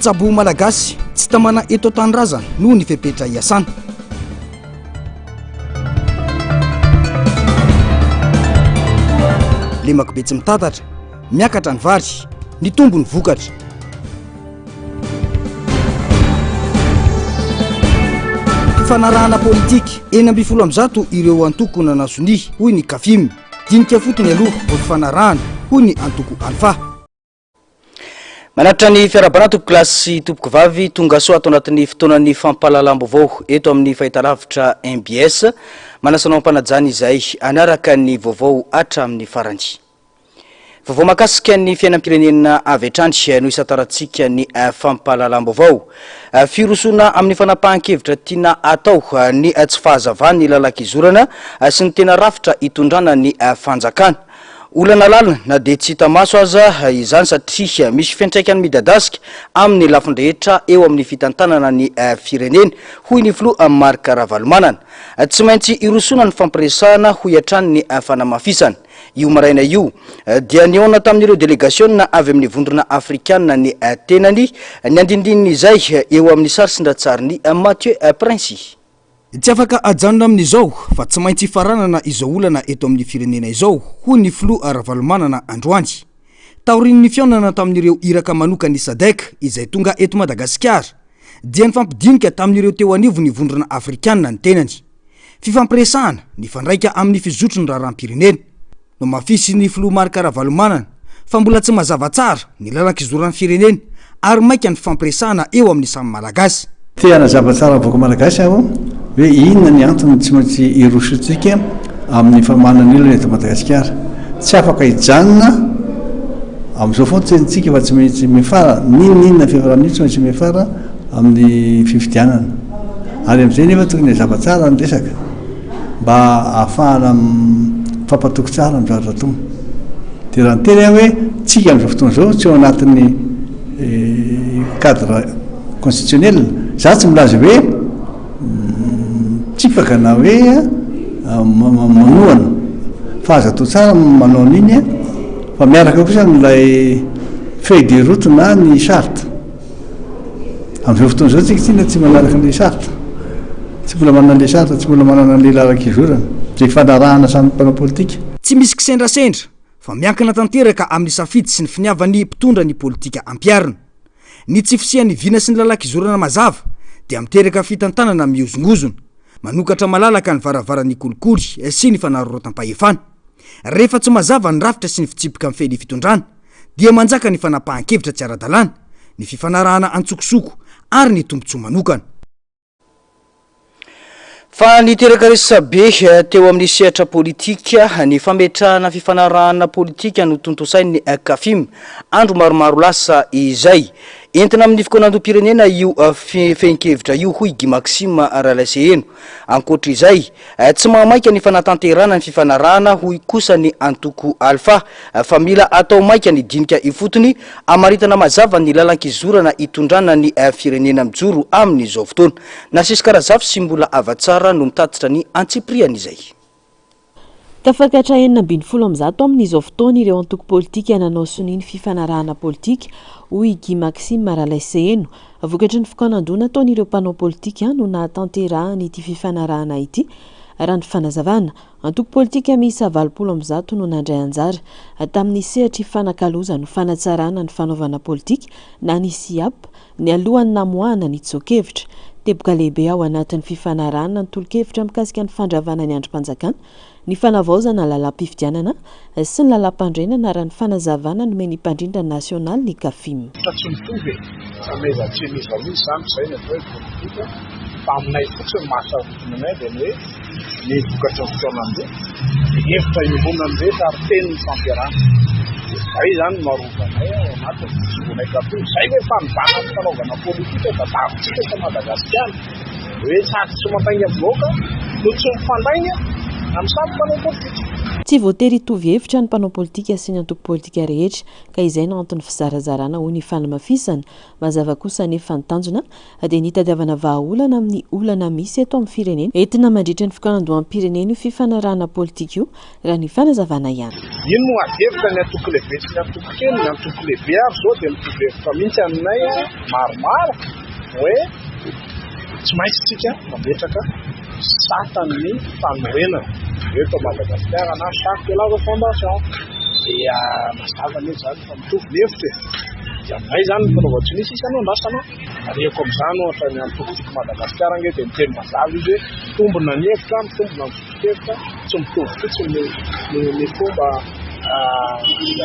Mpitsabo malagasy tsy tamana eto an-tanindrazana noho ny fepetra iasana. Lemako be tsy mitatatra, miakatra ny vary, ny tombony vokatra. Fanarahana politika eny amby 17 ireo antoko na nasony hoy ny Kafim, dinika fotony aloha vao fanarahana hoy ny antoko Alpha. Manatra ny fiarabana tompoko klasy tompoko vavy tonga soa ato anatin'ny fotoanan'ny fampahalalam-baovao eto amin'ny fahitalavitra MBS, manasanao ampanajana izay anaraka ny vaovao hatramin'ny farany. Vaovao makasika ny fiainam-pirenena avy hatrany no isataratsika ny fampahalalam-baovao. Firosona amin'ny fanapahan-kevitra tiana atao ny tsy fahazavana ny lalakizorana sy ny tena rafitra itondrana ny fanjakana. Olana lalina na dia tsy hita maso aza izany satria misy fiantraikany midadasika amin'ny lafiny rehetra eo amin'ny fitantanana ny firenena hoy ny filoha Marc Ravalomanana. Tsy maintsy irosona ny fampiresahana hoy hatrany ny fanamafisana. Io maraina io dia niona tamin'ireo délégation avy amin'ny vondrona afrikana ny tenany ny andindininy izay eo amin'ny sary sindratsariny Mathieu Prince. Tsy afaka ajanona amin'izao fa tsy maintsy faranana izao olana eto amin'ny firenena izao hoy ny filoha Ravalomanana androany. Taorinin'ny fiaonana tamin'ireo iraka manokany SADC izay tonga eto Madagasikara dia nifampidinika tamin'ireo teo anivo ny vondrona afrikana ny tenany. Fifampiresahana ny fandraika amin'ny fizotry ny raharam-pirenena. No mafisy ny filoha Marc Ravalomanana fa mbola tsy mazava tsara ny lalak'izoran'ny firenena ary maika ny fampiresahana eo amin'ny samy malagasy. Tena zava-tsara avoko malagasy aho hoe inona ny antony tsy maintsy irosontsika amin'ny famanana ilona eto Madagasikara. Tsy afaka hijanona amin'izao foana tsika fa tsy maintsy mifara ninona fiavarana tsy maintsy mifara amin'ny fifidianana. Ary amin'izay nefa tokony zava-tsara ny resaka mba ahafahana fampatoko tsara amin'ny zavatra toa. Dia raha ny teny hoe tsika amin'izao fotoana izao tsy ao anatin'ny cadre constitutionnel, za tsy milaza hoe tsipaka na hoe manohana fa aza atao tsara manao an'iny fa miaraka kosa n'ilay feuille de route na ny charte. Amin'izao fotoana izao tsika tsina tsy manaraka an'ilay charte, tsy mbola manana an'ilay charte, tsy mbola manana an'ilay lalak'izorana zay fanarahana samy mpanao politika. Tsy misy kisendrasendra fa miankina tanteraka amin'ny safidy sy ny finiavan'ny mpitondra ny politika ampiarina. Ny tsy fisian'ny vina sy ny lalak'izorana mazava dia miteraka fitantanana miozongozona, manokatra malalaka ny varavaran'ny kolikoly sy ny fanarorotam-pahefana. Rehefa tsy mazava ny rafitra sy ny fitsipika amin'ny fehiny fitondrana dia manjaka ny fanapahan-kevitra tsy ara-dalàna, ny fifanarahana antsokosoko ary ny tombontsoa manokana. Fa niteraka resabe teo amin'ny sehatra politika ny fametrahana fifanarahana politika no tontosain'ny Kafim andro maromaro lasa izay entina amin'ny fikonan-dom-pirenena io fehinkevitra io hoy Guy Maxime Ralaiseheno. Ankoatra izay tsy mahamaika ny fanatanterana ny fifanarahana hoy kosa ny antoko Alpha fa mila atao maika ny dinika ifotony amaritana mazava ny lalankizorana itondrana ny firenena mijoro amin'izao fotoana. Nasisy karazafy sy mbola avatsara no mitatitra ny antsipriany izay. Tafakatra 770 amin'izao fotoana ireo antoko politika nanao soniny fifanarahana politika hoy Guy Maxime Ralaiseheno. Vokatry ny fikanan-doana ataon'ireo mpanao politika no nahatanterahany ity fifanarahana ity. Raha ny fanazavana, antoko politika miisa 770 no nandray anjara tamin'ny sehatra fanakalozana no fanatsarana ny fanaovana politika na ny SIAP ny alohan'ny namoahana ny tsokevitra. Teboka lehibe ao anatin'ny fifanarahana ny tolokevitra mikasika ny fandravana ny androm-panjakana, ny fanavaozana lalam-pifidianana sy ny lalam-pandrenana raha ny fanazavana no meny mpandrindra nasionaly ny Kafim. Tsy mitovy sameza tsy misy valiny samy izay ny atao hoe politika fa aminay fotsiny mahasarotonanay dia ny hoe ny vokatra ny fotoana amin'izay hevitra iombona amin'izay ary teny ny fampiarana. Zay zany marovanay ao anatin'ny fisoronay Kafim. Zay hoe fanivana ny fanaovana politika da tavintsika eto Madagasikara hoe saky tsy mampainga bloka no tsy mifandaina amin'ny samy mpanao politika. tsy voatery hitovy hevitra ny mpanao politika sy ny antoko politika rehetra ka izay no antony fizarazarana ho ny fanamafisana mazava kosa nefa nitanjona dia nitadiavana vahaolana amin'ny olana misy eto amin'ny firenena entina mandritra ny fikanandohan'ny pirenena io fifanarahana politika io raha ny fanazavana ihany. Ino no adevitra ny antoko lehibe sy ny antoko kely. Ny antoko lehibe ary zao dia mitovy mihitsy aminay maromaro hoe tsy maintsy tsika mametraka satan'ny fanorenana eto Madagasikara na charte de la fondation dia mazava ny zany fa mitovy hevitra dia aminay zany fanaovatsy nisy isany andrasana ariako amin'izany ohatra ny antoko Madagasikara nge dia miteny mazava izy hoe tombona ny hevitra mitombona ny hevitra tsy mitovy fotsiny ny fomba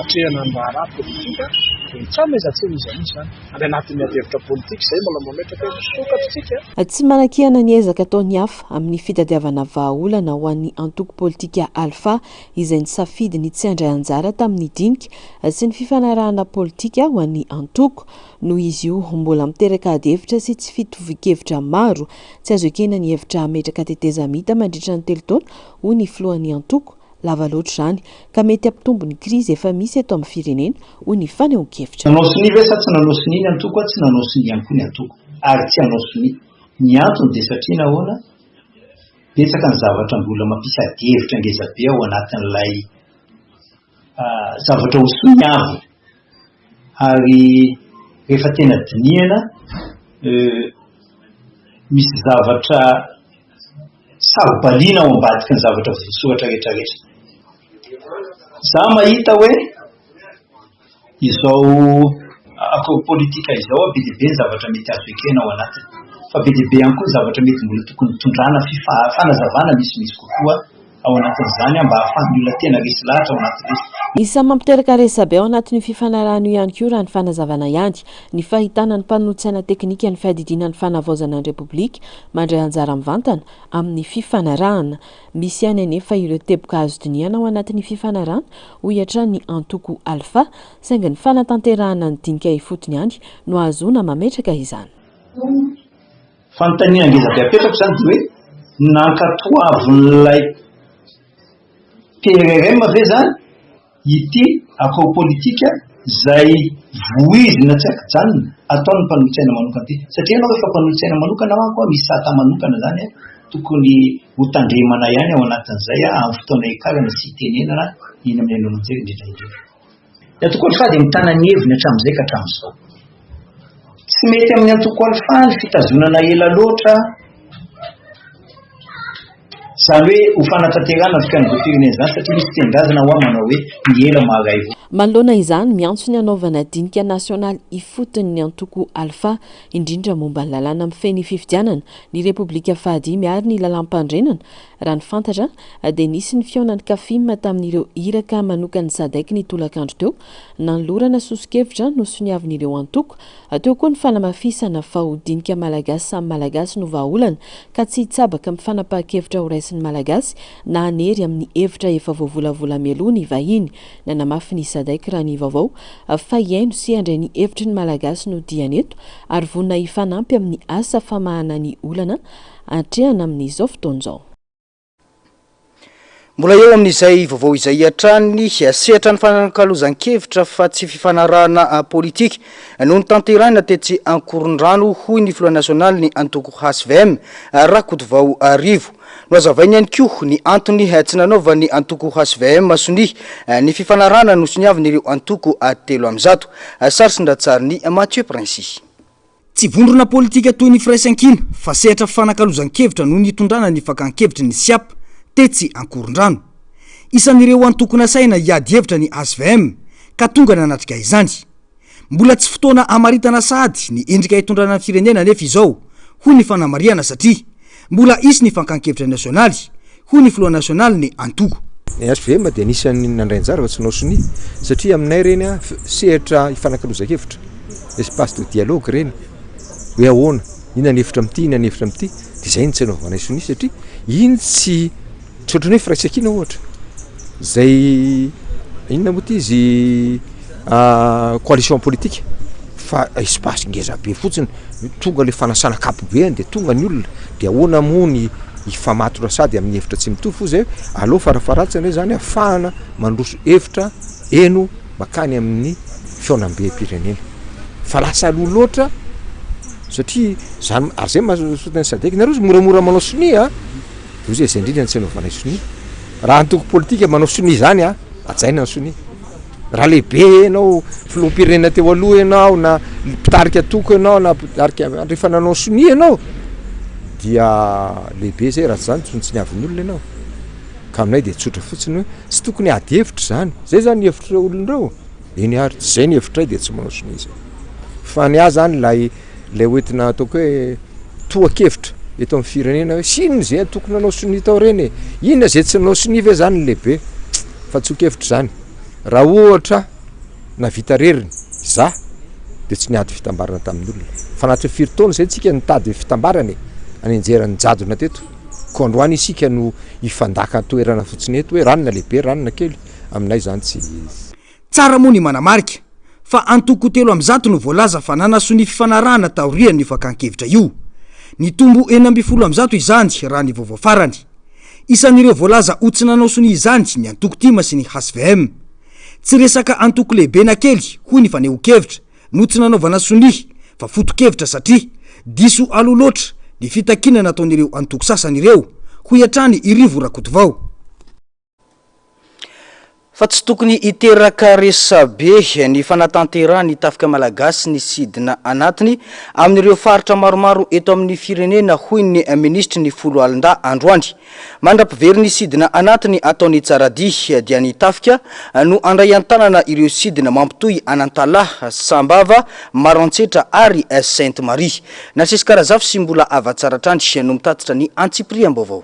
atrehana ny raharaha politika dia tsamezatseny izy misy zany any anatin'ny adevitra politika izay mbola mametraka sokatritsika. Tsy manakihana ny ezaka ataony hafa amin'ny fitadiavana vahaolana ho an'ny antoko politika alpha izay nisafidy ny tsy handray anjara tamin'ny dinika sy ny fifanarahana politika ho an'ny antoko noho izy io mbola miteraka adevitra sy tsy fitovikevitra maro tsy azo ekena ny hevitra ametraka tetezamita mandritra ny telo taona ho ny filohan'ny antoko lava loatra zany ka mety ampitombo ny krizy efa misy eto amin'ny firenena ho ny fanehoan-kevitra. Nanao siny ve sa tsy nanao siny ny antoko tsy nanao siny ihany koa ny antoko ary tsy hanao siny ny antony dia satria nahoana betsaka ny zavatra mbola mampisy adevitra ngezabe ao anatin'ilay zavatra hosony avy ary rehefa tena dinihana misy zavatra sarobaliana ao ambadika ny zavatra voasoratra rehetrarehetra. Za mahita hoe izao akao politika izao be dia be ny zavatra mety azo ekena ao anatiny fa be dia be ihany koa ny zavatra mety mbola tokony tondrana fanazavana misy kokoa ao anatin'izany mba ahafahan'ny olona tena resy lahatra ao anatin'izy. Isany mampiteraka resabe ao anatin'ny fifanarahana io ihany koa raha ny fanazavana ihany ny fahitana ny mpanolotsaina teknika ny fihadidinan'ny fanavaozana ny repoblika mandray anjara mivantana amin'ny fifanarahana misy ihany anefa ireo teboka azo dinihana ao anatin'ny fifanarahana ho hiatran'ny antoko alpha saingy ny fanatanterahana ny dinika ifotony ihany no ahazoana mametraka izany. Fanontaniana ngezabe apetrako zany dia hoe nankatoavon'ilay PRRM ve zany ity akao politika zay voizina tsy akijanona ataon'ny mpanolotsaina manokana ty satria ianao rehefa mpanolotsaina manokana manko misy sata manokana zany tokony ho tandremana ihany ao anatin'izay amin'ny fotoana ekarana sy tenenana iny amin'ny anononjery indrindraindrindra. Ny antoko alpha dia mitana ny heviny hatramin'izay ka hatramin'izao tsy mety amin'ny antoko alpha ny fitazonana ela loatra zany hoe ho fanatanterahana ny fikanam-pirenena zany satria misy tendazana ho manao hoe ny ela maharaivo. Manoloana izany miantso ny anaovana dinika nasionaly ifotony ny antoko alpha indrindra momba ny lalàna mifehy fifidianana ny repoblika fahadimy ary ny lalam-pandrenana raha ny fantatra dia nisy ny fionan'ny kafim tamin'ireo iraka manokany sadaiky ny tolakandro teo nanolorana sosikevitra no soniavin'ireo antoko teo koa ny fanamafisana fa ho dinika malagasy samy malagasy no vahaolana ka tsy hitsabaka amin'ny fanapahan-kevitra ho raisin'ny malagasy na hanery amin'ny hevitra efa voavolavola mialoha ny vahiny na namafy ny sadaiky raha ny vaovao fa iaino sy handray ny hevitry ny malagasy no dianeto ary vonina hifanampy amin'ny asa famahana ny olana atrehana amin'izao fotoan'izao. Mbola eo amin'izay vaovao izay hiatrany sehatra ny fanakalozan-kevitra fa tsy fifanarahana politika noho ny tanterahina tetsy Ankorondrano hoy ny filoha nasionaly ny antoko HSVM Rakotovao Arivo. No azavainy ihany koa ny antony tsy nanaova ny antoko HSVM masony ny fifanarahana no soniavin'ireo antoko telo am'zato. Sary sindratsary ny Mathieu Princy. Tsy vondrona politika toy ny firaisankina fa sehatra fanakalozan-kevitra no nitondrana ny fakan-kevitry ny siapa tetsy Ankorondrano. Isan'ireo antokona saina hiady hevitra ny HSVM ka tonga nanatrika izany. Mbola tsy fotoana amaritana sahady ny endrika hitondrana ny firenena nefa izao hoy ny fanamariana satria mbola isy ny fankan-kevitra nasionaly hoy ny filoha nasionaly ny antoko. Ny HSVM dia anisan'ny nandrainjara fa tsy nao soni satria aminay reny sehatra ifanakalozan-kevitra espace de dialogue reny hoe ahoana ina ny hevitra amin'ity ina ny hevitra amin'ity dia izay ny tsy hanaovanay soni satria iny tsy ohatrany hoe firaisankina ohatra zay inona moa ty izy coalition politique fa espace ngeza be fotsiny tonga le fanasana kapobeany dia tonga ny olona dia ahoana moa ny ifamatora sady amin'ny hevitra tsy mitovy fo zay aloha farafaratsany hoe zany ahafahana mandroso hevitra eno makany amin'ny fionam-be-pirenena fa lasa aloha loatra satria zany ary zay mahasotany sadeky nareo zy moramora manao sonia io zay zay indrindra ny tsy anaovanay sonia raha antoko politika manao sonia zany ajaina ny sonia raha lehibe ianao filoham-pirenena teo aloha ianao na mpitarika atoko ianao na mpitarika rehefa nanao sonia ianao dia lehibe zay raha zany tsontsy ny avin'olona ianao ka aminay de tsotra fotsiny hoe tsy tokony ady hevitra zany zay zany hevitra olonireo eny ary tsy zay ny hevitray de tsy manao sonia zay fa ny a zany lay hoentina ataoko hoe toakevitra eto amin'ny firenena hoe sinona zay tokony nanao sonia tao reny inona zay tsy nanao sonia ve zany lehibe fa tsokevitra zany raha ohatra na vita reriny za de tsy niady fitambarana tamin'olona fa anaty firy taona zay tsika nitady fitambarany any anjeran'ny jadona teto ko androany isika no ifandaka toerana fotsiny eto hoe ranona lehibe ranona kely aminay zany tsy tsara moa ny manamarika fa antoko telo am'zato no voalaza fa nanasonia fifanarahana taoriany ny fakan-kevitra io ny tombo 9 izany raha ny vaovao farany isan'ireo voalaza otsy nanao sonia izany ny antoko tima sy ny HVM tsy resaka antoko lehibe na kely hoy ny faneho-kevitra no tsy nanaovana sonia fa foto-kevitra satria diso aloha loatra ny fitakina nataon'ireo antoko sasany ireo ho iatrany irivo rakoto vao fa tsy tokony iteraka resabe ny fanatanterahany tafika malagasy ny sidina anatiny amin'ireo faritra maromaro eto amin'ny firenena hoy ny ministra ny folo alinda androany mandrapivery ny sidina anatiny ataony tsaradi dia ny tafika no andray antanana ireo sidina mampitoy Anantalaha, Sambava, Marantsetra ary Sainte Marie nasesikarazafy sy mbola avatsaratrandry no mitatitra ny antsipriam-baovao.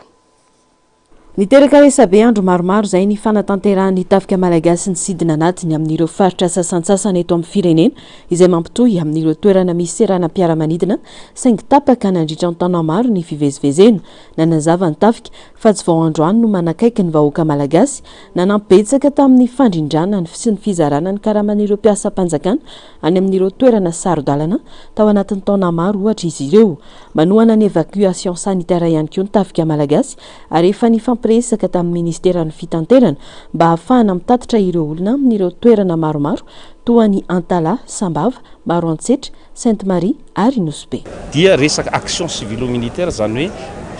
Niteraka resabe andro maromaro zay ny fanatanterahany tafika malagasy ny sidina anatiny amin'ireo faritra sasantsasany eto amin'ny firenena izay mampitohy amin'ireo toerana misy seranam-piaramanidina saingy tapaka nandritra ny taona maro ny fivezivezena nanazava ny tafika fa tsy vao androany no manakaiky ny vahoaka malagasy nanampibetsaka tamin'ny fandrindrana sy ny fizarana ny karaman'ireo mpiasa-panjakana any amin'ireo toerana saro-dalana tao anatin'ny taona maro ohatra izy ireo manohana ny évacuation sanitaire ihany koa ny tafika malagasy ary efa ny resaka tamin'ny ministeran'ny fitanterana mba ahafahana mitatitra ireo olona amin'ireo toerana maromaro toa ny Antala, Sambava, Marantsetra, Sainte Marie ary Nosbe. Dia resaka action civilo-militaire zany hoe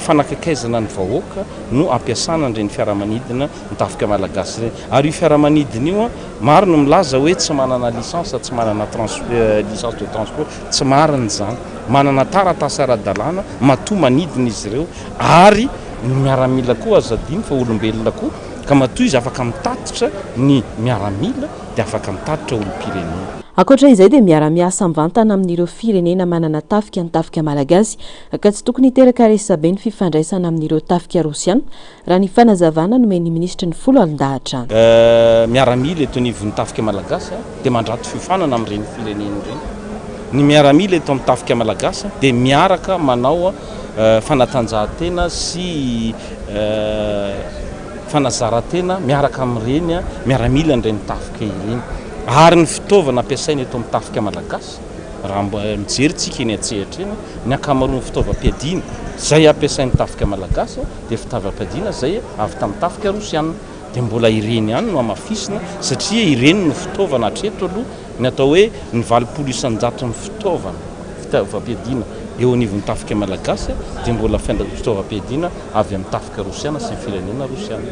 fanakakaizana ny vahoaka no ampiasana ireny fiaramanidina ny tafika malagasy ireny ary io fiaramanidina io maro no milaza hoe tsy manana licence tsy manana licence de transport tsy marina zany manana taratasy ara-dalàna matoa manidina izy ireo ary ny miaramila koa azadiny fa olombelona koa ka matoa izy afaka mitatitra ny miaramila dia afaka mitatitra olom-pirenena. Akoatra izay dia miara-miasa mivantana amin'ireo firenena manana tafika ny tafika malagasy ka tsy tokony hiteraka resabe ny fifandraisana amin'ireo tafika rosiana raha ny fanazavana nomen'ny ministra ny folo alindahatra. Miaramila eto anivon'ny tafika malagasy dia mandrato fifanana amin'ireny firenena ireny. Ny miaramila eto amin'ny tafika malagasy dia miaraka manao fanatanjahantena sy fanazarantena miaraka amin'ireny miaramila n'ireny tafika ireny ary ny fitaovana ampiasaina eto amin'ny tafika malagasy raha mijery tsika eny an-tsehatra eny ny ankamaroan'ny fitaovam-piadiana zay ampiasain'ny tafika malagasy dia fitaovam-piadiana zay avy tamin'ny tafika rosiana dia mbola ireny ihany no amafisina satria ireny no fitaovana hatreto aloha ny atao hoe ny 900 fitaovam-piadiana eo anivon'ny tafika malagasy dia mbola fitaovam-piadiana avy amin'ny tafika rosiana sy ny firenena rosiana.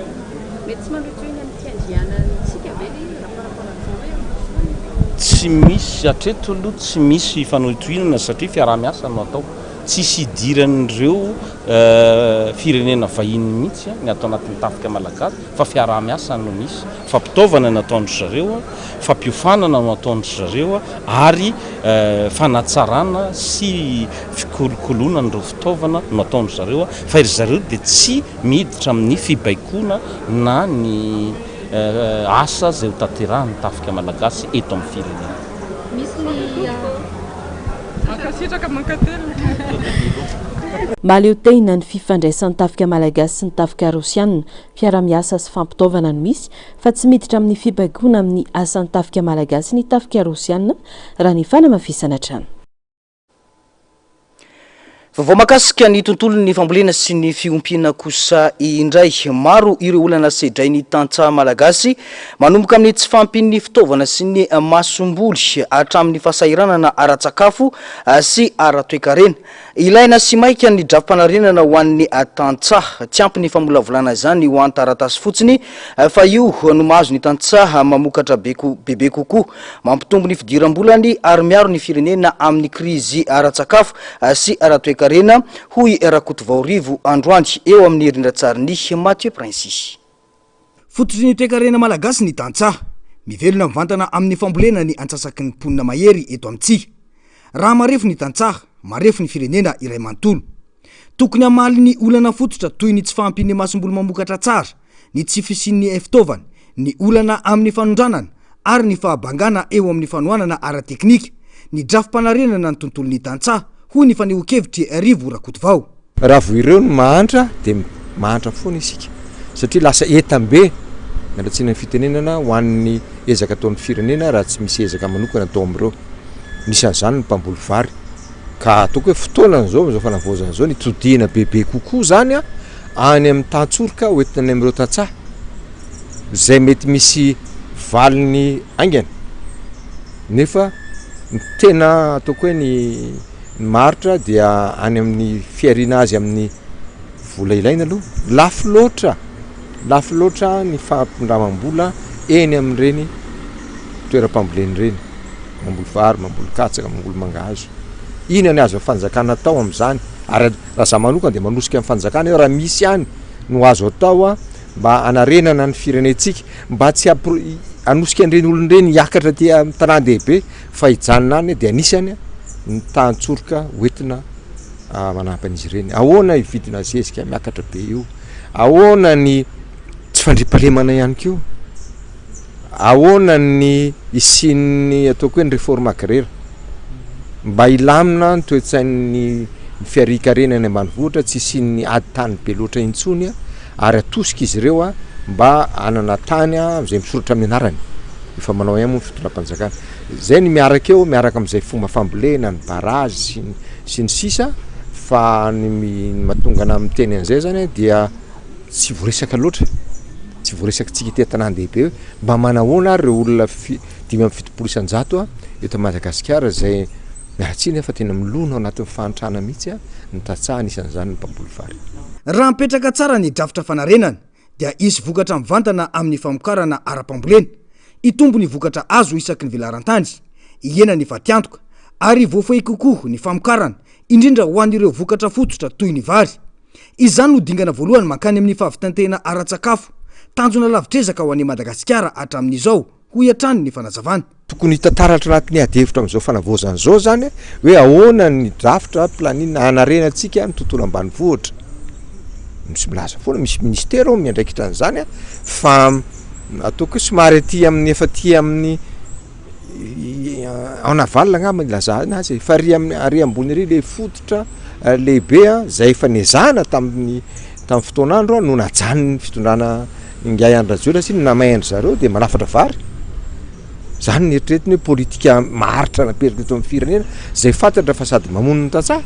Tsy misy hatreto aloha tsy misy fanoitoinana satria fiaraha-miasa no atao tsisy idiran'ireo firenena vahiny mihitsy ny atao anatin'ny tafika malagasy fa fiaraha-miasa no misy fampitaovana no ataondry zareo fampiofanana no ataondry zareo ary fanatsarana sy fikolokoloana nireo fitaovana no ataondry zareo fa iry zareo dia tsy miditra amin'ny fibaikona na ny asa zay ho tanterahany tafika malagasy eto amin'ny firenena. Maleo tena ny fifandraisan'ny tafika malagasy sy ny tafika rosiana fiara-miasa sy fampitaovana no misy fa tsy miditra amin'ny fibaikona amin'ny asan'ny tafika malagasy ny tafika rosiana raha ny fanamafisana trano. Vao makasika ny tontolo ny fambolena sy ny fiompiana kosa indray maro ireo olana sedray ny tantsaha malagasy manomboka amin'ny tsy fampin'ny fitaovana sy ny masomboly hatramin'ny fahasahiranana ara-tsakafo sy ara-toekarena. Ilaina sy maika ny drafi-panarenana ho an'ny tantsaha tsy ampy ny famolavolana zany ho an'ny taratasy fotsiny fa io no mahazo ny tantsaha mamokatra bebe kokoa mampitombo ny fidiram-bolany ary miaro ny firenena amin'ny krizy ara-tsakafo sy ara-toekarena hoy Rakoto Vaorivo Androany eo amin'ny herindratsariny Mathieu Prince. Fototry ny toekarena malagasy ny tantsaha mivelona mivantana amin'ny fambolena ny antsasaky ny mponina mahery eto amintsika. Raha marefo ny tantsaha, marefo ny firenena iray manontolo. Tokony hamaly ny olana fototra toy ny tsy fahampian'ny masomboly mamokatra tsara, ny tsy fisian'ny fitaovana, ny olana amin'ny fanondranana ary ny fahabangana eo amin'ny fanohanana ara-teknika, ny drafi-panarenana ny tontolon'ny tantsaha hoy ny fanehoan-kevitry Rivo Rakoto Vao. Raha vo ireo no mahantra dia mahantra foana isika satria lasa etam-be mialatsina ny fitenenana ho an'ny ezaka ataon'ny firenena raha tsy misy ezaka manokana atao amin'ireo. Misy an'izany ny mpamboly vary ka ataoko hoe fotoana zao fanavozana zao ny todihana bebe kokoa zany any amin'ny tantsoroka hoentina any amin'ireo tantsaha zay mety misy valiny aingana nefa tena ataoko hoe ny maritra dia any amin'ny fiarina azy amin'ny vola ilaina aloha lafo loatra ny fampindramam-bola eny amin'ireny toeram-pamboleny reny, mamboly vary, mamboly katsaka, mamboly mangahazo. Ina ny azo fanjakana atao amin'izany ary raha za manokana dia manosika amin'ny fanjakana eo raha misy ihany no azo atao mba anarenana ny firenentsika mba tsy anosika an'ireny olon'ireny hiakatra ty amin'ny tanàn-dehibe fa hijanona any dia anisany ny tantsorika hoentina manampy an'izy ireny. Ahoana hividina zezika miakatra be io, ahoana ny tsy fandriampahalemana ihany koa, ahoana ny isian'ny ataoko hoe ny réforme agraire mba ilamina ny toe-tsain'ny fiarikarenany ambanivohitra tsy isian'ny ady tany be loatra intsony ary atosika izy ireo mba anana tany izay misoratra amin'ny anarany efa manao ihany moa ny fitondram-panjakana. Zay ny miaraka eo miaraka amin'izay fomba fambolena ny barazy sy ny sisa fa ny matongana amin'ny teny an'izay zany dia tsy voaresaka loatra, tsy voaresaka tsika ety tanàn-dehibe mba manahoana ireo olona 570 eto Madagasikara zay miaratsiny efa tena milona ao anatin'ny fahantrana mihitsy ny tantsaha anisan'izany ny mpamboly vary. Raha mipetraka tsara ny drafitra fanarenana dia isy vokatra mivantana amin'ny famokarana ara-pambolena, itombo ny vokatra azo isaky ny velarantany, ihena ny fatiantoka ary voafehy kokoa ny famokarana indrindra ho an'ireo vokatra fototra toy ny vary. Izany no dingana voalohany mankany amin'ny fahavitantena ara-tsakafo, tanjona lavitrezaka ho an'i Madagasikara hatramin'izao hoy hatrany ny fanazavana. Tokony hitantaratra anatin'ny adevitra amin'izao fanavozana zao zany hoe ahoana ny drafitra planina anarenantsika ny tontolo ambanivohitra. Misy milaza foana misy ministera ao miandraikitra an'izany fa ataoko somary aty amin'ny efa ty amin'ny anavalina angamba ilaza anazy fa ary ambony ery le fototra lehibe zay efa nezana tamin'ny fotoan'andro no najanony fitondrana ingay andrazela sy namaindry zareo dia manafatra vary. Zany ny eritreretiny hoe politika maritra naperika eto amin'ny firenena zay fantatra fa sady mamono ny tantsaha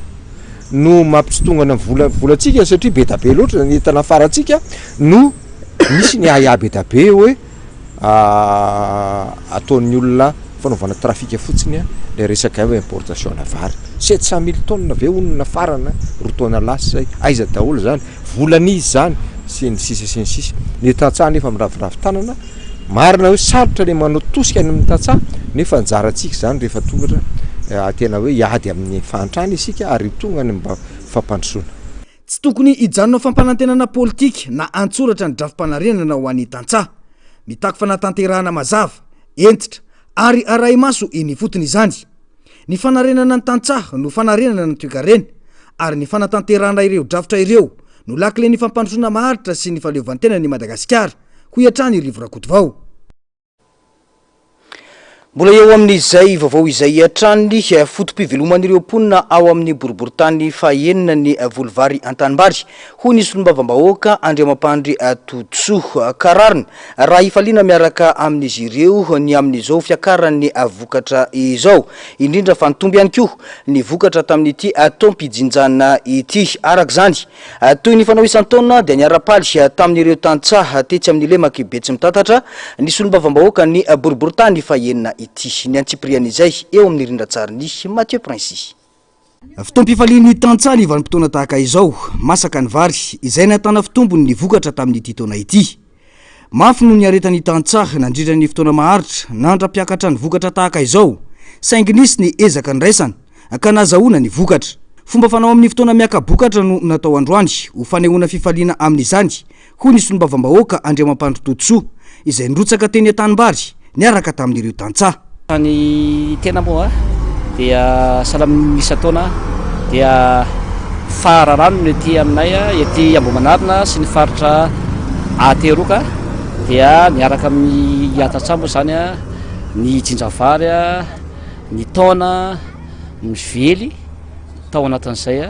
no mampisitongana volatsika satria be da be loatra ny entana faratsika no misy ny ahiabe da be hoe ataon'ny olona fanaovana trafika fotsiny le resaka hoe importation na vary 700 000 tonnes ve onona farana rotona lasa zay aiza daholo zany volanizy zany sy ny sisa ny tantsaha nefa miraviravy tanana marina hoe sarotra le manao tosika any amin'ny tantsaha nefa njaratsika zany rehefa tongatra tena hoe iady amin'ny fahantrana isika ary tonga ny mba fampandrosoana. Tsy tokony hijanona fampanantenana politika na antsoratra ny drafi-panarenana ho an'ny tantsaha. Mitaky fanatanterahana mazava, entitra ary aray maso eny fotony izany. Ny fanarenana ny tantsaha no fanarenana ny toekarena ary ny fanatanterahana ireo drafitra ireo no lakile ny fampandrosoana maharitra sy ny faleovantenany Madagasikara hoy hatrany Rivo Rakoto Vao. mbola eo amin'izay vaovao izay atrany fotom-piveloman'ireo mponina ao amin'ny boriboritany fahaenina ny volovary an-tanimbary ho nisy olombavambahoaka andriamampandry Todsoa Kararina raha ifaliana miaraka amin'izy ireo ny amin'izao fiakaran'ny vokatra izao indrindra fa nitomby ihany koa ny vokatra tamin'ity taom-pijinjana ity araka zany toy ny fanao isan-taona dia niara-paly tamin'ireo tantsaha tetsy amin'ny lemaka Betsy Mitatatra nisy olombavambahoaka ny boriboritany fahaenina ity ny antsiprian'izay eo amin'ny rindrantsariny Mathieu Prince. Fotoam-pifalian'ny tantsaha ny vanim-potoana tahaka izao masaka ny vary izay natana fitombony ny vokatra tamin'ity taona ity. Mafy no niaretan'ny tantsaha nandrindra ny fotoana maharitra nandra-piakatra ny vokatra tahaka izao saingy nisy ny ezaka ny raisana ka nazahoana ny vokatra. Fomba fanao amin'ny fotoana miaka-bokatra no natao androany ho fanehoana fifaliana amin'izany ho nisy olombavambahoaka Andriamampandry Todsoa izay nrotsaka teny an-tanimbary niaraka tamin'ireo tantsaha. Ny tena moa dia salam isa-taona dia fararano ny ety aminay ety Ambohimanarina sy ny faritra Ateroka dia miaraka amin'ny Atatsambo zany ny jinjavary ny taona mively tao anatin'izay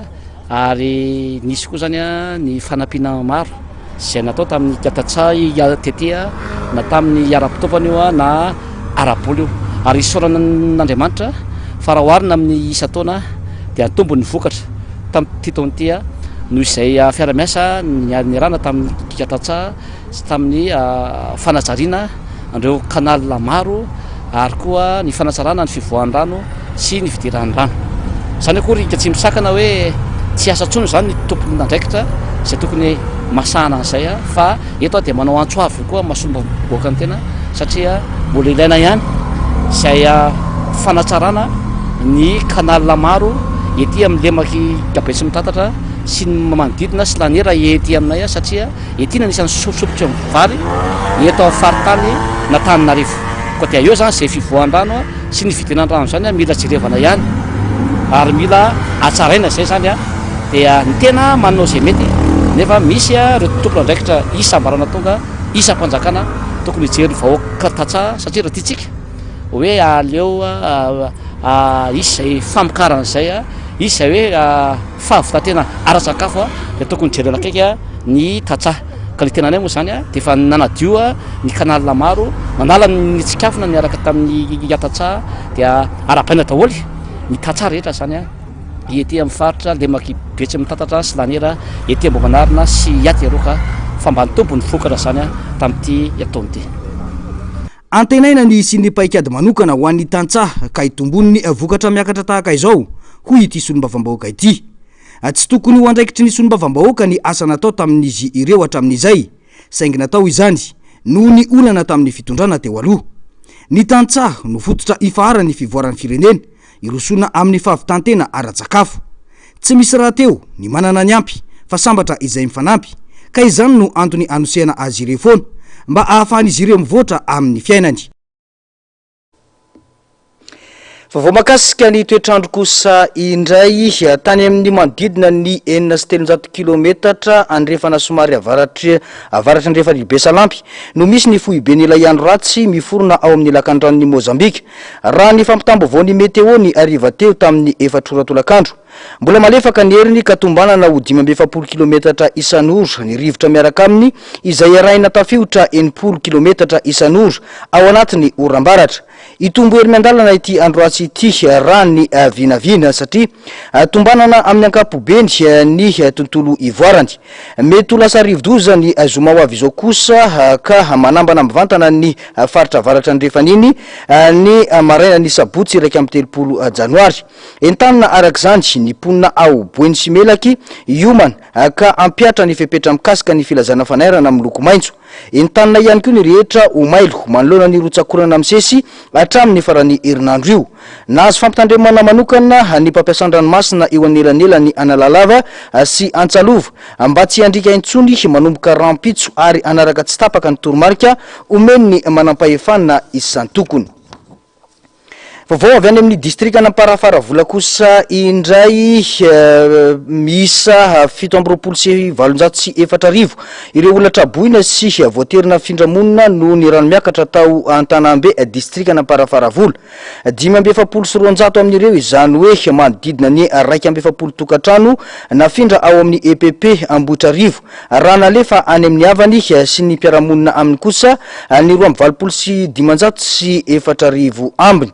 ary nisy koa zany ny fanampiana maro izay natao tamin'ny Atatsaha tetea na tamin'ny ara-pitaovana io na araboly io ary isoran'Andriamanitra farahoarina amin'ny isa-taona dia tombo ny vokatra tamin'ity taona ity noho izay fiara-miasa nirana tamin'ny Atatsaha sy tamin'ny fanajariana andreo kanal maro ary koa ny fanasarana ny fivoahan-drano sy ny fidiran'ny rano. Zany akory tsy misakana hoe tsy asa tsony zany ny tompony nandraikitra izay tokony masahana an'izay fa eto dia manao antsoavy koa masomba boaka ny tena satria mbola ilaina ihany izay fanatsarana ny kanal maro ety amin'ny lemaky Betsy Mitatatra sy ny manodidina sy lanera ety aminay satria ety anisan'ny sosopotra amin'ny vary eto amin'ny faritany na Antananarivo koa dia eo zany izay fivoahan-drano sy ny vidinan-drano zany mila jerevana ihany ary mila atsaraina izay zany dia ny tena manao izay mety nefa misy ireo tompona andraikitra isa-mbarana tonga isa-panjakana tokony hijery vahoaka tantsaha satria raha tiatsika hoe aleo isy izay famokarana izay isy izay hoe fahavitantena ara-sakafo dia tokony jerena akaiky ny tantsaha ka ny tenanay moa zany dia efa nanadio ny kanal maro manala ny tsikafona niaraka tamin'ny Atatsaha dia ara-paina daholo ny tantsaha rehetra zany ety amin'ny faritra lemaky Betsy Mitatatra sy lanera ety Ambohimanarina sy Ateroka fa mba nitombo ny vokatra zany tamin'ity taona ity. Antenaina ny sy paikady manokana ho an'ny tantsaha ka hitombony ny vokatra miakatra tahaka izao ho ity solombavambahoaka ity. Tsy tokony ho andraikitry ny solombavambahoaka ny asa natao tamin'izy ireo hatramin'izay saingy natao izany noho ny olana tamin'ny fitondrana teo aloha. Ny tantsaha no fototra ifaharan'ny fivoaran'ny firenena irosona amin'ny fahavitantena ara-tsakafo. Tsy misy raha teo ny manana ny ampy fa sambatra izay mifanampy ka izany no antony anosehana azy ireo foana mba ahafahan'izy ireo mivoatra amin'ny fiainany. Vao makasika ny toetrandro kosa indray tany amin'ny manodidina ny 400 kilometatra andrefana somary avaratra andrefa ny Besalampy no misy ny fohiben'ilay andro ratsy miforona ao amin'ny lakan-dranon'ny Mozambika raha ny fampitam-baovao ny meteo ny ariva teo tamin'ny 4 ora tolakandro. Mbola malefaka ny heriny ka tombanana ho 540 kilometatra isan'ora ny rivotra miaraka aminy izay arahina tafiotra 80 kilometatra isan'ora ao anatiny oram-baratra. Itombo hery miandalana ity andro ratsy ity raha ny vinavina satria tombanana amin'ny ankapobeny ny tontolo ivoarany. Mety ho lasa rivo-doza ny zoma ho avy izao kosa ka manambana mivantana ny faritra avaratra andrefan'iny ny maraina ny sabotsy 1 janoary. Entanina arak'izany ny ponina ao boeny sy melaky iomana ka ampiatra ny fepetra mikasika ny filazana fanairana amin'ny loko maitso. Entanina ihany koa ny rehetra ho mailo manoloana ny rotsakorana amin'sesy hatramin'ny farany herinandro io. Nahazo fampitandremana manokana ny mpampiasan-dranomasina eo anelanelany Analalava sy Antsalova mba tsy handrika intsony manomboka rampitso ary anaraka tsy tapaka ny toromarika omeny ny manampahefanana isany tokony. vaovao avy any amin'ny distrika anaparafara-vola kosa indray misa 724 ireo olona traboina sy voaterina findramonina no ny rano miakatra tao Antanambe distrika anaparafara-vola 570 amin'ireo izany hoe manodidina ny 270 tokatrano nafindra ao amin'ny EPP Ambohitrarivo raha nalefa any amin'ny havany sy ny mpiaramonina aminy kosa ny 225 sy 400 ambiny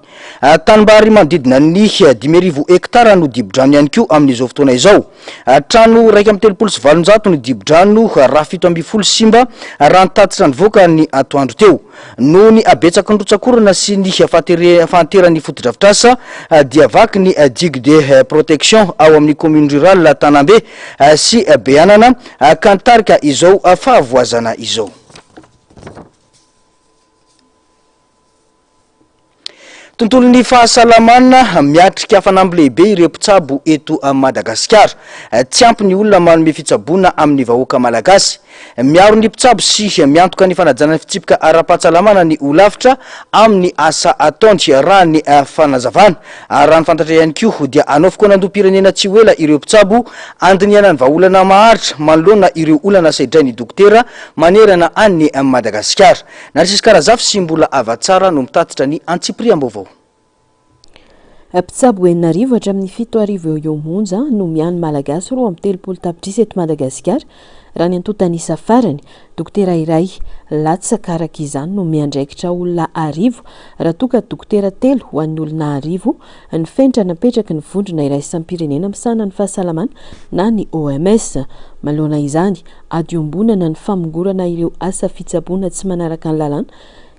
tanimbary manodidina ny 10,000 hektara no dibo-drano ihany koa amin'izao fotoana izao trano 1,700 no dibo-drano raha 7 simba raha nitatitra ny voaka ny atoandro teo no ny abetsaka ndrotsakorana sy ny fahanteran'ny fotodrafitrasa dia vaky ny digue de protection ao amin'ny commune rurale Tanambe sy Beanana kantarika izao fahavoazana izao. Tontolon'ny fahasalamana miatrika hafanamby lehibe ireo mpitsabo eto Madagasikara tsy ampy ny olona manome fitsaboana amin'ny vahoaka malagasy miaro ny mpitsabo sy miantoka ny fanajana fitsipika ara-pahasalamana ny olavitra amin'ny asa ataony raha ny fanazavana raha ny fantatra ihany koa dia anaovako nandoam-pirenena tsy ho ela ireo mpitsabo andiniana ny vahaolana maharitra manoloana ireo olana saidray ny dokotera manerana any Madagasikara na sisy karazafy sy mbola avatsara no mitatitra ny Antsipriam-baovao. Mpitsabo enarivo hatramin'ny 7 eo monja no miany malagasy 3 tapitrisa eto Madagasikara raha ny antotanisa farany dokotera iray latsaka araka izany no miandraikitra olona 10 raha toka dokotera 3 ho an'ny olona 10 ny fentra napetraky ny vondrona iray sampirenena misana ny fahasalamana na ny OMS malona izany adiombonana ny famongorana ireo asa fitsaboana tsy manaraka ny lalàna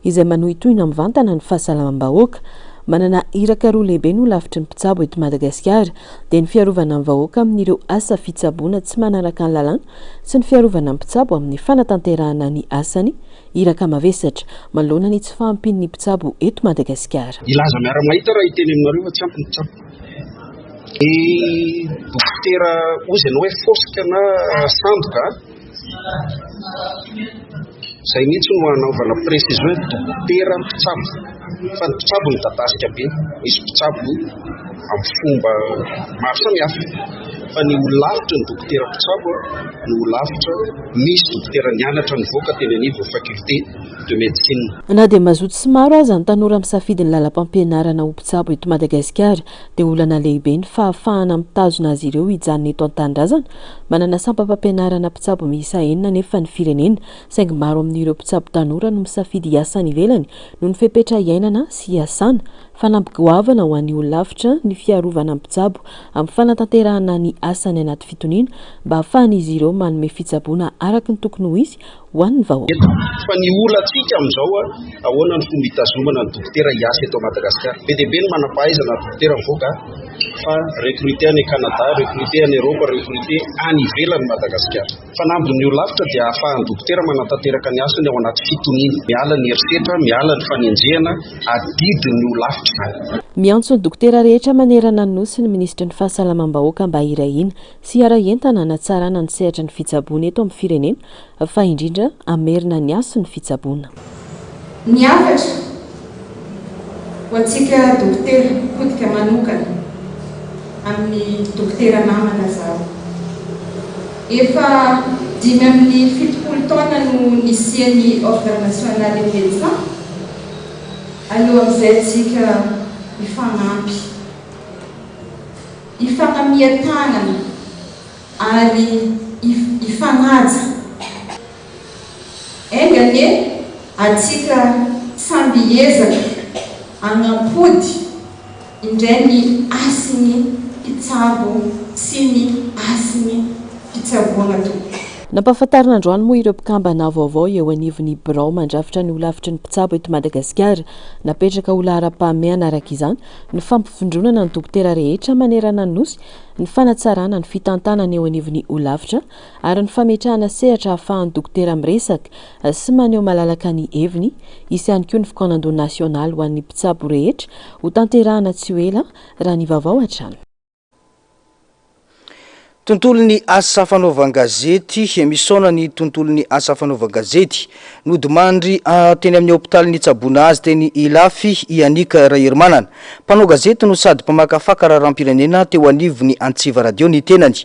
izay manohitohina mivantana ny fahasalamam-bahoaka manana iraka roa lehibe no lavitry ny mpitsabo eto Madagasikara dia ny fiarovana ny vahoaka amin'ireo asa fitsaboana tsy manaraka ny lalàna sy ny fiarovana ny mpitsabo amin'ny fanatanterahana ny asany iraka mavesatra manoloana ny tsy fahampin'ny mpitsabo eto Madagasikara. Ilaza miara-mahita raha iteny aminareo tsy ampy ny mpitsabo dokotera ozany hoe fosika na sandoka zay mihitsy no anaovana précision hoe dokotera mpitsabo fa ny mpitsabo ny dadasika be misy mpitsabo amin'ny fomba maro samihafa fa ny olavitra ny dokotera mpitsabo ny olavitra misy dokotera nianatra nivoaka teny anivo faculté de médecine. Na dia mazoto sy maro aza ny tanora misafidy ny lalam-pampianarana ho mpitsabo eto Madagasikara dia olana lehibe ny fahafahana mitazona azy ireo hijanona eto an-tanindrazana manana sampam-pampianarana mpitsabo miisa 9 nefa ny firenena saingy maro amin'ireo mpitsabo tanora no misafidy hiasa any ivelany no ny fepetra iainana sy hiasana fanampi-goavana ho an'ny olavitra ny fiarovana mpitsabo amin'ny fanatanterahana ny asany anaty fitoniana mba ahafahan'izy ireo manome fitsaboana araka ny tokony ho izy ho an'ny vahoaka. Fa ny olantsika amin'izao ahoana ny fomba hitazomana ny dokotera hiasa eto Madagasikara be dia be ny manam-pahaizana ny dokotera mivoaka fa recruté any Canada, recruté any Europe, recruté any ivelany Madagasikara. Fanamby ny olavitra dia ahafahan'ny dokotera manatanteraka ny asany ao anaty fitoniana miala ny herisetra, miala ny fanenjehana adidiny ny olavitra. Miantso ny dokotera rehetra manerana ny nosy ny ministra ny fahasalamam-bahoaka mba irahina sy ara-entana hanatsarana ny sehatra ny fitsaboana eto amin'ny firenena fa indrindra amerina ny aso ny fitsaboana. Niavatra ho antsika dokotera potika manokana amin'ny dokotera namana zao efa 7 taona no nisiany ordre national des médecins aloha amin'izay tsika ifanamian-tanana ary ifanaja engane atsika samby ezaka anampody indray ny asiny mpitsabo sy ny asiny fitsaboana tokoa. Nampahafantarina androany moa ireo mpikambana vaovao eo anivon'ny birao mandrafitra ny olavitry ny mpitsabo eto Madagasikara napetraka ho lahara-pahamehana araka izany ny fampifindronana ny dokotera rehetra manerana ny nosy ny fanatsarana ny fitantanana eo anivon'ny olavitra ary ny fametrahana sehatra ahafahan'ny dokotera miresaka sy maneho malalaka ny heviny isy ihany koa ny fikanando nasionaly ho an'ny mpitsabo rehetra ho tanterahana tsy ho ela raha ny vaovao hatrany. tontolon'ny asa fanaovan-gazety misaona ny tontolon'ny asa fanaovan-gazety nodimandry teny amin'ny hôpitaly Tsabona azy teny Ilafy Ianika Rairimanana mpanao gazety no sady mpamakafaka raharam-pirenena teo anivony Antsiva radio ny tenany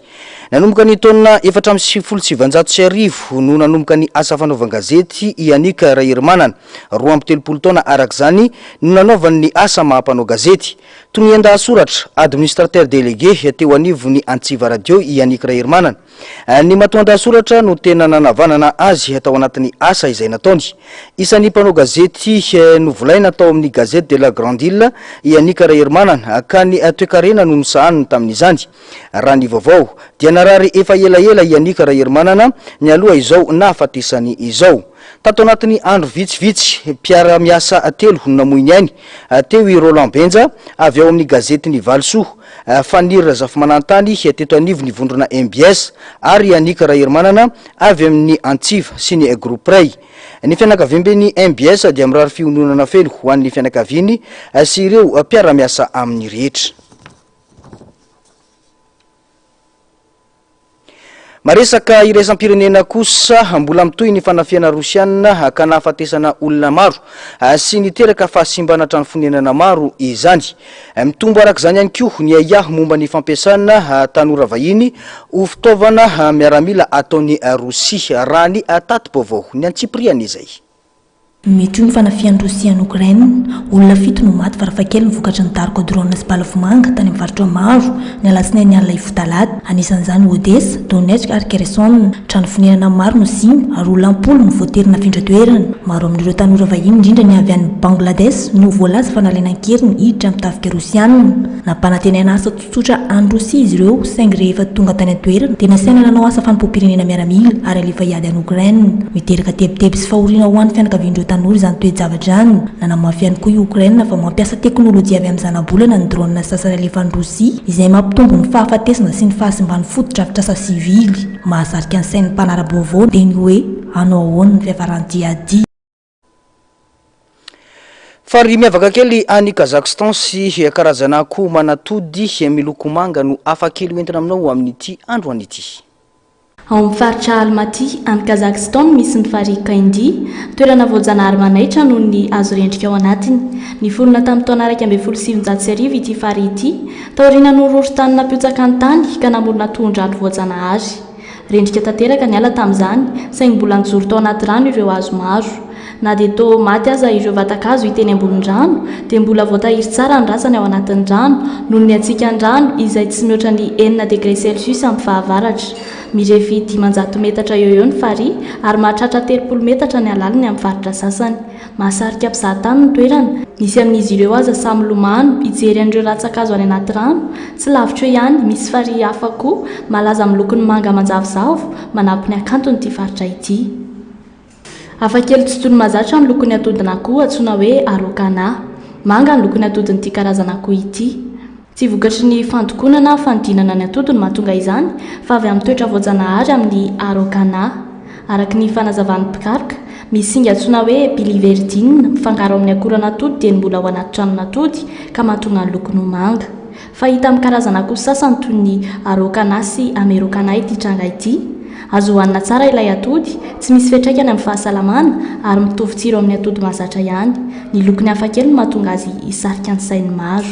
nanomboka ny taona 1770 no nanomboka ny asa fanaovan-gazety Ianika Rairimanana 2 taona araka zany no nanaovany ny asa mahampanao gazety toy ny enda-soratra administrateur délégué teo anivony Antsiva radio Ianika Rairimanana ny matoan-dasoratra no tena nanavanana azy atao anatin'ny asa izay nataony isan'ny mpanao gazety no volaina tao amin'ny gazette de la Grande Île Ianika Rairimanana ka ny toekarena no nisahaniny tamin'izany raha ny vaovao dia narary efa elaela Ianika Rairimanana mialoha izao nahafatesany izao tato anatin'ny andro vitsivitsy mpiara-miasa telo no namoiny ainy teo i Roland Benja avy ao amin'ny gazety ny Valsoa Fanira Zafimanantany teto anivony vondrona MBS ary Ianika Rairimanana avy amin'ny Antsiva sy ny groupe Ray ny fianakavian'ny MBS dia mirary fiononana feno ho an'ny fianakaviany sy ireo mpiara-miasa amin'ny rehetra. Maresaka iraisam-pirenena kosa mbola mitohy ny fanafiana Rosianina ka nahafatesana olona maro sy niteraka fahasimbana trano fonenana maro izany mitombo araka izany ihany koa ny aya momba ny fampiasana tanora vahiny ho fitaovana miaramila ataony Rosia raha ny tatim-baovao ny Antsipriana izay. Mety ny fanafian'ny Rosia ny Ukraine olona 7 no maty varavakely ny vokatry ny dariko drone sy balafomanga tany amin'ny faritra maro ny alatsinainy alina ivotalata anisan'izany Odessa, Donetsk ary Kherson trano fonenana maro no simba ary olona 10 no voatery nafindra toerana maro amin'ireo tanora vahiny indrindra ny avy any Bangladesh no voalaza fanalenan-keriny hiditra amin'ny tafika Rosianina nampanantenana asa tsotsotra any Rosia izy ireo saingy rehefa tonga tany an-toerana dia nasaina nanao asa fanompoam-pirenena miaramila ary alefa hiady any Ukraine miteraka tebiteby sy fahoriana ho an'ny fianakavian'ireo tanora izany toe-javatra any nanamafy ihany koa i Ukraine fa mampiasa teknôlôjia avy amin'ny zanabolana ny drone sasany alefa any Rosia izay mampitombo ny fahafatesana sy ny fahasimbany fototra asa sivily mahasarika ny sain'ny mpanara-baovao dia ny hoe anao ahoana ny fiavaran-dia. Fary miavaka kely any Kazakhstan sy karazana akoho manatody miloko manga no afakely hoentina aminao amin'ity andro an'ity. Ao amin'ny faritra Almaty any Kazakhstan misy ny fary Kaindy toerana voajanahary manaitra noho ny azo rendrika ao anatiny ny volona tamin'ny taona 2017 ity fary ity taoriana nororo tany nampiotsaka ny tany ka namorona tondralo voajanahary rendrika tanteraka ny ala tamin'izany saingy mbola nijoro tao anaty rano ireo hazo maro na dia toa maty aza ireo vatakazo hiteny ambony rano dia mbola voatahiry tsara ny rasany ao anatin'ny rano noho ny hatsiaka ny rano izay tsy mihoatra ny 9 degré Celsius amin'ny fahavaratra mirefy 500 metatra eo ny fary ary mahatratra 30 metatra ny alaliny amin'ny faritra sasany mahasarika mpizahatany ny toerana misy amin'izy ireo aza samy lomano hijery an'ireo ratsakazo any anaty rano tsy lavitra eo ihany misy fary hafa koa malaza amin'ny lokony manga manjavozavo manampy ny akantony'ity faritra ity afakely tsy toy ny mahazatra amin'ny lokony atodina akoho antsoina hoe arokana manga ny lokony atodin'ity karazana akoho ity tsy vokatry ny fandokonana fanodinana ny atody no mahatonga izany fa avy amin'ny toetra voajanahary amin'ny arokana araka ny fanazavan'ny mpikaroka misy singa antsoina hoe biliverdine mifangaro amin'ny akorana atody dia ny mbola ao anaty tranon'atody ka mahatonga ny lokony manga fahita amin'ny karazana akoho sasany toy ny arokana sy amerokana ity tranga ity azo hohanina tsara ilay atody tsy misy fiantraikany amin'ny fahasalamana ary mitovy tsiro amin'ny atody mahazatra ihany ny lokony hafakely no mahatonga azy hisarika ny sainy maro.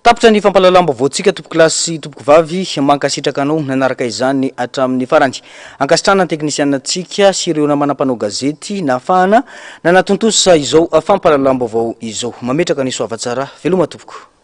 Tapitra ny fampalalam-baovaontsika tompoko lasy tompoko vavy mankasitraka anao nanaraka izany hatramin'ny farany ankasitrana ny teknisianantsika sy ireo namana-panao gazety nahafahana nanatontosa izao fampalalam-baovao izao mametraka ny soavatsara veloma tompoko.